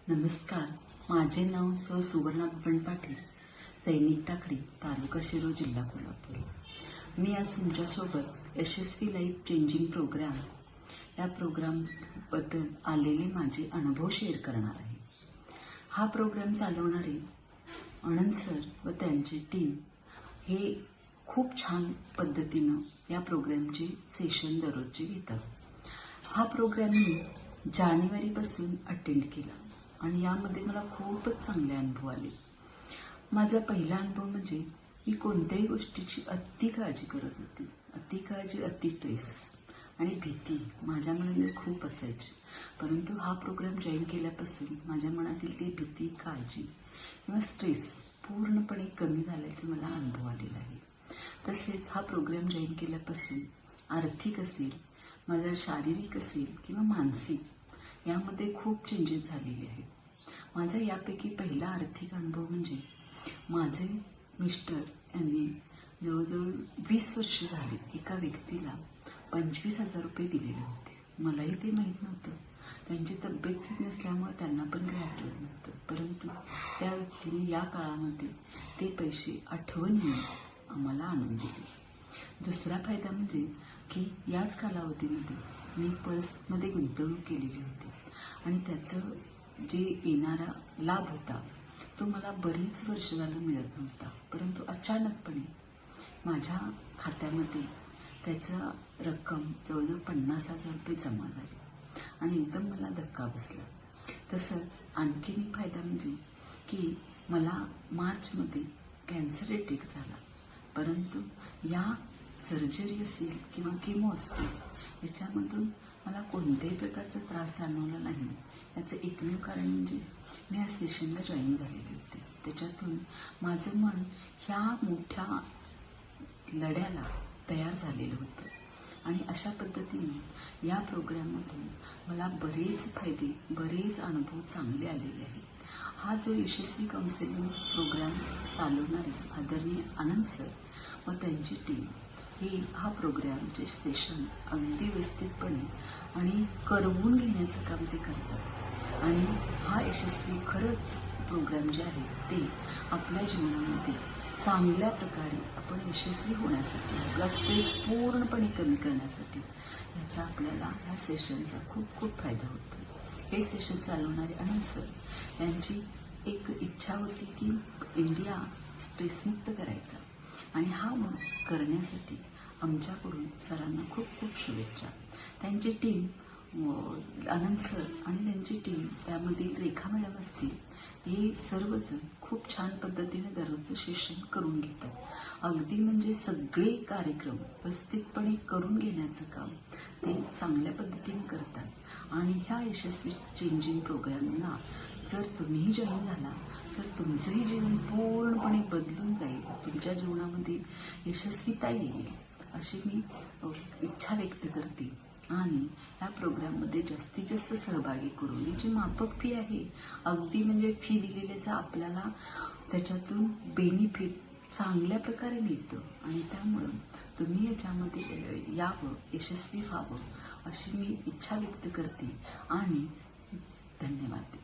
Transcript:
नमस्कार, माझे नाव सुवर्णा बबन पाटील, सैनिक टाकळी, तालुका शिरूर, जिल्हा कोल्हापूर। मी आज तुमच्यासोबत यशस्वी लाईफ चेंजिंग प्रोग्राम या प्रोग्रामबद्दल आलेले माझे अनुभव शेअर करणार आहे। हा प्रोग्राम चालवणारे आनंद सर व त्यांची टीम हे खूप छान पद्धतीनं या प्रोग्रामचे सेशन दररोजचे घेतात। हा प्रोग्राम मी जानेवारीपासून अटेंड केला आणि यामध्ये मला खूपच चांगले अनुभव आले। माझा पहिला अनुभव म्हणजे मी कोणत्याही गोष्टीची अति काळजी करत होती। अति काळजी, अति स्ट्रेस आणि भीती माझ्या मनामध्ये खूप असायची, परंतु हा प्रोग्राम जॉईन केल्यापासून माझ्या मनातील ती भीती, काळजी किंवा स्ट्रेस पूर्णपणे कमी झाल्याचा मला अनुभव आलेला आहे। तसेच हा प्रोग्राम जॉईन केल्यापासून आर्थिक असेल, माझा शारीरिक असेल किंवा मानसिक यामध्ये खूप चेंजेस झालेले आहेत। माझा यापैकी पहिला आर्थिक अनुभव म्हणजे माझे मिस्टर यांनी जवळजवळ 20 वर्ष झाली एका व्यक्तीला 25,000 रुपये दिलेले होते। मलाही ते माहीत नव्हतं, त्यांची तब्येत ठीक नसल्यामुळे त्यांना पण काही आठवत नव्हतं, परंतु त्या व्यक्तीने या काळामध्ये ते पैसे आठवणीने आम्हाला आणून दिले। दुसरा फायदा म्हणजे की याच कालावधीमध्ये मी पर्समध्ये गुंतवणूक केलेली होती आणि त्याचं जे येणारा लाभ होता तो मला बरीच वर्ष झालं मिळत नव्हता, परंतु अचानकपणे माझ्या खात्यामध्ये त्याचा रक्कम जवळजवळ 50,000 रुपये जमा झाली आणि एकदम मला धक्का बसला। तसंच आणखीन एक फायदा म्हणजे की मला मार्चमध्ये कॅन्सर अटॅक झाला, परंतु या सर्जरी असेल किंवा केमो असतील याच्यामधून मला कोणत्याही प्रकारचा त्रास जाणवला नाही। याचं एकमेव कारण म्हणजे मी या सेशनला जॉईन झालेले होते। त्याच्यातून माझं मन ह्या मोठ्या लढ्याला तयार झालेलं होतं आणि अशा पद्धतीने या प्रोग्राममधून मला बरेच फायदे, बरेच अनुभव चांगले आलेले आहेत। हा जो यशस्वी काउन्सिलिंग प्रोग्राम चालवणारे आदरणीय आनंद सर व त्यांची टीम हा प्रोग्रामचे सेशन अगदी व्यवस्थितपणे आणि करवून घेण्याचं काम ते करतात आणि हा यशस्वी खरंच प्रोग्राम जे आहे ते आपल्या जीवनामध्ये चांगल्या प्रकारे आपण यशस्वी होण्यासाठी, आपला स्ट्रेस पूर्णपणे कमी करण्यासाठी याचा आपल्याला ह्या सेशनचा खूप खूप फायदा होतो। हे सेशन चालवणारे आनंद सर यांची एक इच्छा होती की इंडिया स्ट्रेसमुक्त करायचा आणि हा करण्यासाठी आमच्याकडून सरांना खूप खूप शुभेच्छा। त्यांची टीम आनंद सर आणि त्यांची टीम त्यामधील रेखा मॅडम असतील, हे सर्वजण खूप छान पद्धतीने दररोजचं सेशन करून घेतात। अगदी म्हणजे सगळे कार्यक्रम व्यवस्थितपणे करून घेण्याचं काम ते चांगल्या पद्धतीने करतात आणि ह्या यशस्वी चेंजिंग प्रोग्रामला जर तुम्हीही जॉईन झाला तर तुमचंही जीवन पूर्णपणे बदलून जाईल, तुमच्या जीवनामध्ये यशस्वीता येईल अशी मी इच्छा व्यक्त करते आणि या प्रोग्राममध्ये जास्तीत जास्त सहभागी करून जी माफक फी आहे, अगदी म्हणजे फी दिलेल्याचा आपल्याला त्याच्यातून बेनिफिट चांगल्या प्रकारे मिळतं आणि त्यामुळं तुम्ही याच्यामध्ये यावं, यशस्वी व्हावं अशी मी इच्छा व्यक्त करते आणि धन्यवाद।